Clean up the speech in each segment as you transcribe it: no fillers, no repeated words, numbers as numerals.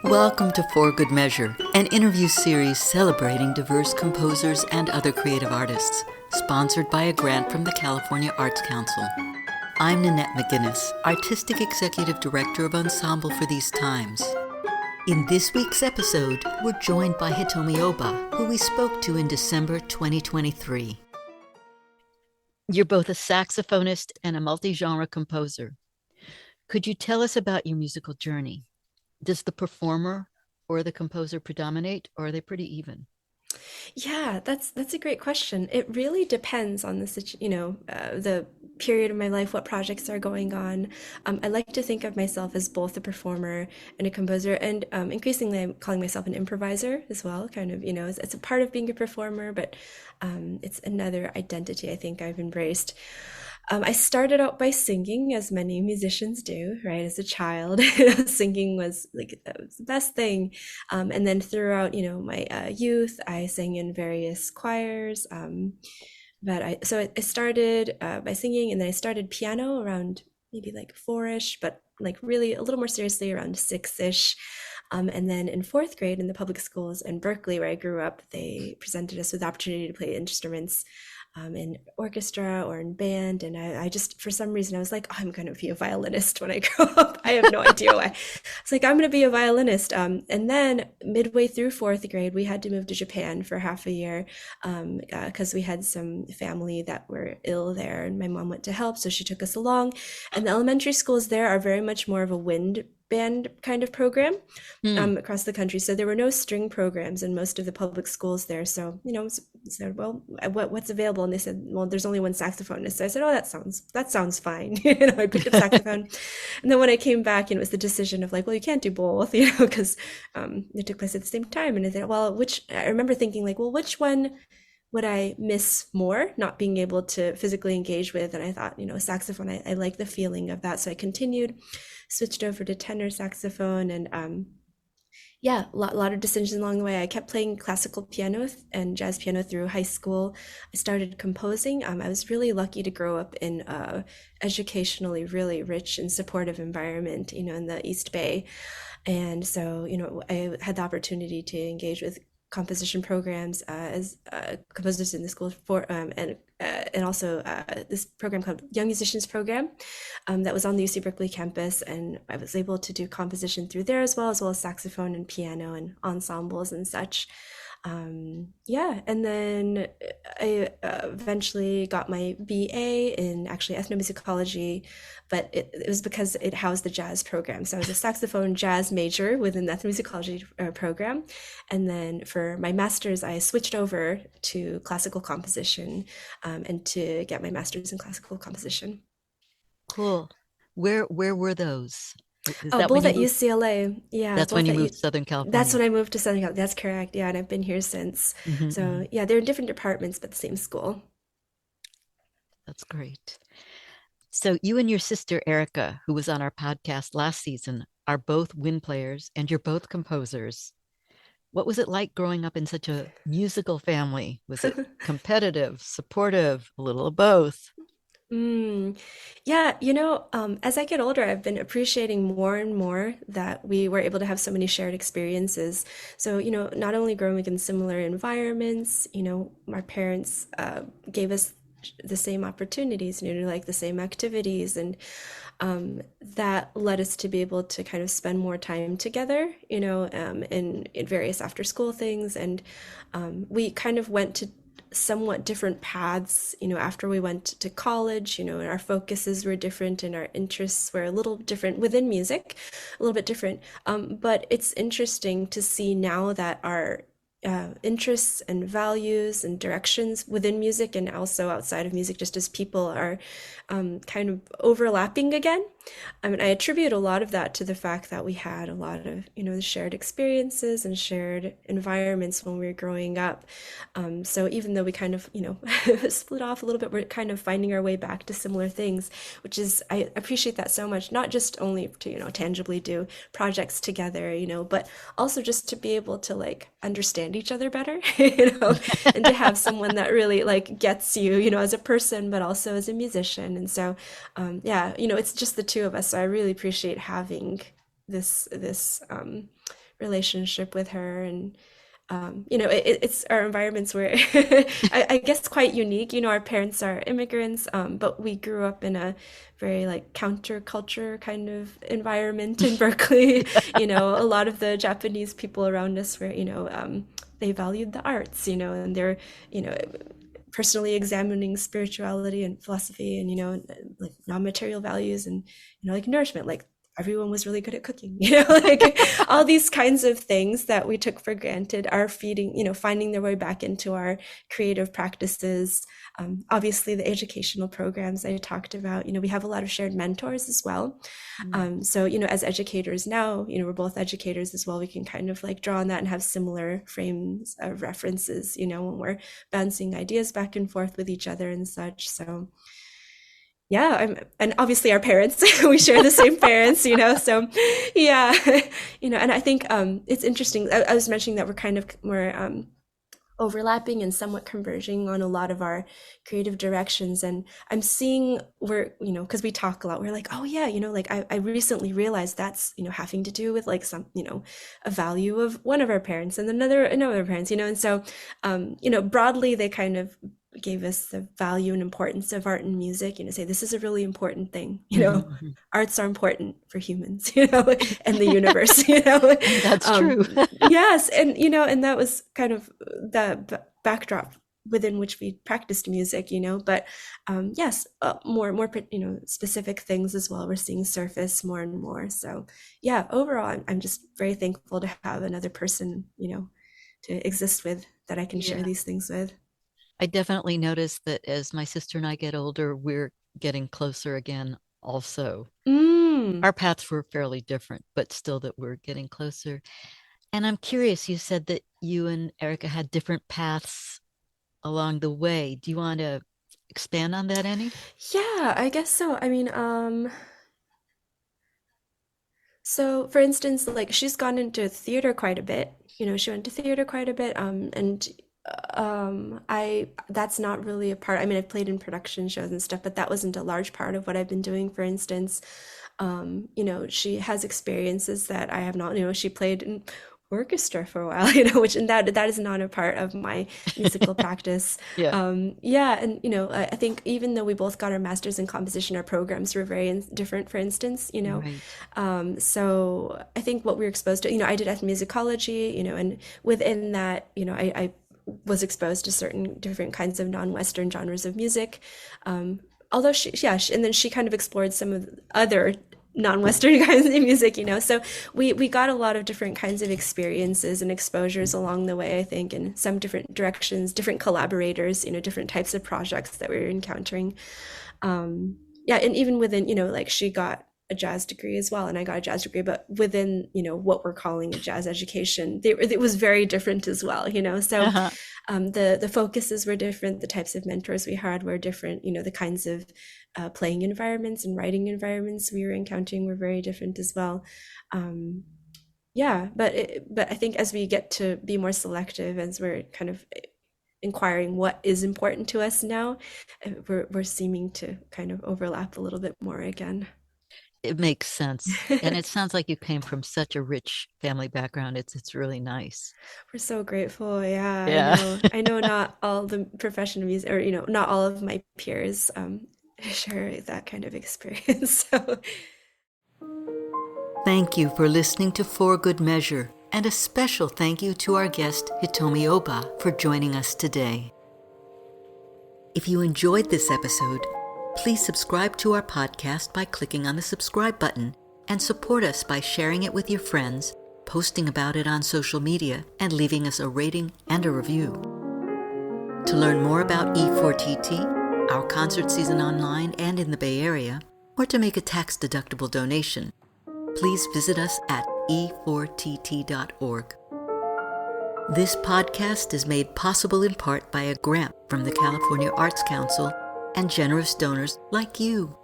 Welcome to For Good Measure, an interview series celebrating diverse composers and other creative artists, sponsored by a grant from the California Arts Council. I'm Nanette McGuinness, Artistic Executive Director of Ensemble for these times. In this week's episode, we're joined by Hitomi Oba, who we spoke to in December 2023. You're both a saxophonist and a multi-genre composer. Could you tell us about your musical journey? Does the performer or the composer predominate, or are they pretty even? Yeah, that's a great question. It really depends on the period of my life, what projects are going on. I like to think of myself as both a performer and a composer, and increasingly I'm calling myself an improviser as well. Kind of, it's a part of being a performer, but it's another identity I think I've embraced. I started out by singing, as many musicians do, right? As a child, singing was that was the best thing. And then throughout, my youth, I sang in various choirs. I started by singing, and then I started piano around maybe like four-ish, but like really a little more seriously around six-ish. And then in fourth grade in the public schools in Berkeley, where I grew up, they presented us with the opportunity to play instruments in orchestra or in band. And I just, for some reason, I was like, oh, I'm going to be a violinist when I grow up. I have no idea why. It's like, I'm going to be a violinist. And then midway through fourth grade, we had to move to Japan for half a year because we had some family that were ill there, and my mom went to help. So she took us along. And the elementary schools there are very much more of a wind band kind of program across the country. So there were no string programs in most of the public schools there. So, said, well, what's available? And they said, well, there's only one saxophonist. So I said, oh, that sounds fine. I picked up saxophone. And then when I came back, it was the decision of like, well, you can't do both, because they took place at the same time. And I said, well, I remember thinking like, well, which one would I miss more, not being able to physically engage with? And I thought, saxophone, I like the feeling of that. So I continued, switched over to tenor saxophone, and a lot of decisions along the way. I kept playing classical piano and jazz piano through high school. I started composing. I was really lucky to grow up in a educationally really rich and supportive environment, in the East Bay. And so, I had the opportunity to engage with composition programs as composers in the school and also this program called Young Musicians Program that was on the UC Berkeley campus, and I was able to do composition through there as well as saxophone and piano and ensembles and such. And then I eventually got my BA in actually ethnomusicology, but it was because it housed the jazz program. So I was a saxophone jazz major within the ethnomusicology program. And then for my master's, I switched over to classical composition and to get my master's in classical composition. Cool. Where were those? Both at UCLA. Yeah, that's when you moved to Southern California. That's when I moved to Southern California. That's correct. Yeah, and I've been here since. So yeah, they're in different departments, but the same school. That's great. So you and your sister Erica, who was on our podcast last season, are both wind players, and you're both composers. What was it like growing up in such a musical family? Was it competitive, supportive, a little of both? Yeah, as I get older, I've been appreciating more and more that we were able to have so many shared experiences. So, not only growing up in similar environments, our parents gave us the same opportunities, to like the same activities, and that led us to be able to kind of spend more time together, in various after school things. And we kind of went to somewhat different paths, after we went to college, and our focuses were different and our interests were a little different within music, a little bit different. But it's interesting to see now that our interests and values and directions within music and also outside of music, just as people, are kind of overlapping again. I mean, I attribute a lot of that to the fact that we had a lot of, the shared experiences and shared environments when we were growing up. So even though we kind of, split off a little bit, we're kind of finding our way back to similar things, which is, I appreciate that so much, not just only to, tangibly do projects together, but also just to be able to like understand each other better, and to have someone that really like gets you, as a person, but also as a musician. And so, it's just the two of us. So I really appreciate having this relationship with her. And it's our environments where I guess quite unique. Our parents are immigrants, but we grew up in a very like counterculture kind of environment in Berkeley. A lot of the Japanese people around us were, they valued the arts, and they're, you know, personally examining spirituality and philosophy and, like non-material values and, like nourishment, like everyone was really good at cooking, like all these kinds of things that we took for granted are feeding, finding their way back into our creative practices. Obviously, the educational programs I talked about, we have a lot of shared mentors as well. So, as educators now, we're both educators as well. We can kind of like draw on that and have similar frames of references, when we're bouncing ideas back and forth with each other and such. So, yeah, and obviously our parents, we share the same parents, so yeah, and I think it's interesting. I was mentioning that we're overlapping and somewhat converging on a lot of our creative directions. And I'm seeing because we talk a lot, we're like, oh yeah, like I recently realized that's, having to do with like some, a value of one of our parents and another parents, and so, broadly they kind of gave us the value and importance of art and music, say this is a really important thing, arts are important for humans, and the universe, That's true. Yes, and and that was kind of the backdrop within which we practiced music, but yes, more specific things as well we're seeing surface more and more. So yeah, overall I'm just very thankful to have another person, to exist with, that I can share these things with. I definitely noticed that as my sister and I get older, we're getting closer again also. Our paths were fairly different, but still that we're getting closer. And I'm curious, you said that you and Erica had different paths along the way. Do you want to expand on that any? Yeah, I guess so. I mean, so for instance, like she's gone into theater quite a bit. She went to theater quite a bit. And I that's not really a part. I mean, I've played in production shows and stuff, but that wasn't a large part of what I've been doing, for instance. She has experiences that I have not. She played in orchestra for a while, which, and that is not a part of my musical practice. Yeah, and I think even though we both got our masters in composition, our programs were very different, for instance, Right. so I think what we were exposed to, I did ethnomusicology, and within that, I was exposed to certain different kinds of non-Western genres of music. Although and then she kind of explored some of the other non-Western kinds of music, so we got a lot of different kinds of experiences and exposures along the way, I think, in some different directions, different collaborators, different types of projects that we were encountering. Yeah, and even within, like she got a jazz degree as well, and I got a jazz degree, but within, what we're calling a jazz education, it was very different as well, so the focuses were different, the types of mentors we had were different, the kinds of playing environments and writing environments we were encountering were very different as well. Yeah, but I think as we get to be more selective, as we're kind of inquiring what is important to us now, we're seeming to kind of overlap a little bit more again. It makes sense. And it sounds like you came from such a rich family background. It's really nice. We're so grateful. Yeah, Yeah. I know not all the professional music, or not all of my peers share that kind of experience. So Thank you for listening to For Good Measure, and a special thank you to our guest Hitomi Oba for joining us today. If you enjoyed this episode, please subscribe to our podcast by clicking on the subscribe button, and support us by sharing it with your friends, posting about it on social media, and leaving us a rating and a review. To learn more about E4TT, our concert season online and in the Bay Area, or to make a tax-deductible donation, please visit us at e4tt.org. This podcast is made possible in part by a grant from the California Arts Council and generous donors like you.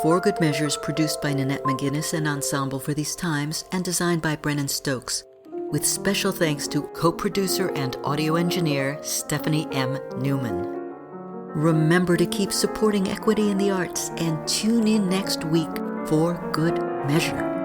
For Good Measure is produced by Nanette McGuinness and Ensemble for These Times and designed by Brennan Stokes, with special thanks to co-producer and audio engineer Stephanie M. Neumann. Remember to keep supporting equity in the arts and tune in next week for Good Measure.